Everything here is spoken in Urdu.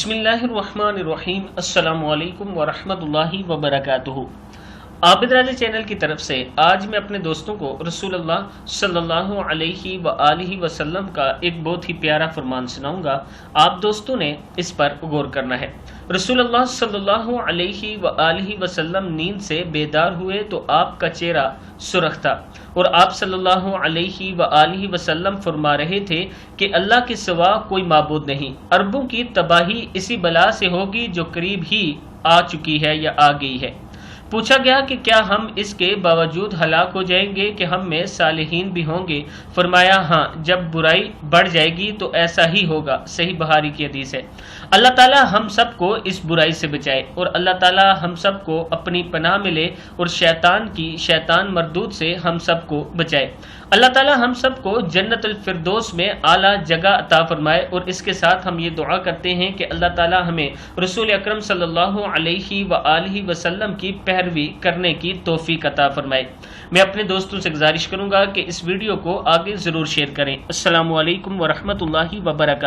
بسم اللہ الرحمن الرحیم۔ السلام علیکم ورحمۃ اللہ وبرکاتہ۔ عابد راجہ چینل کی طرف سے آج میں اپنے دوستوں کو رسول اللہ صلی اللہ علیہ وآلہ وسلم کا ایک بہت ہی پیارا فرمان سناؤں گا۔ آپ دوستوں نے اس پر غور کرنا ہے۔ رسول اللہ صلی اللہ علیہ وآلہ وسلم نیند سے بیدار ہوئے تو آپ کا چہرہ سرخ تھا اور آپ صلی اللہ علیہ وآلہ وسلم فرما رہے تھے کہ اللہ کے سوا کوئی معبود نہیں۔ عربوں کی تباہی اسی بلا سے ہوگی جو قریب ہی آ چکی ہے یا آ گئی ہے۔ پوچھا گیا کہ کیا ہم اس کے باوجود ہلاک ہو جائیں گے کہ ہم میں صالحین بھی ہوں گے؟ فرمایا ہاں، جب برائی بڑھ جائے گی تو ایسا ہی ہوگا۔ صحیح بخاری کی حدیث ہے۔ اللہ تعالی ہم سب کو اس برائی سے بچائے اور اللہ تعالی ہم سب کو اپنی پناہ میں لے اور شیطان مردود سے ہم سب کو بچائے۔ اللہ تعالی ہم سب کو جنت الفردوس میں اعلیٰ جگہ عطا فرمائے، اور اس کے ساتھ ہم یہ دعا کرتے ہیں کہ اللہ تعالی ہمیں رسول اکرم صلی اللہ علیہ وآلہ وسلم کی پیروی کرنے کی توفیق عطا فرمائے۔ میں اپنے دوستوں سے گزارش کروں گا کہ اس ویڈیو کو آگے ضرور شیئر کریں۔ السلام علیکم ورحمۃ اللہ وبرکاتہ۔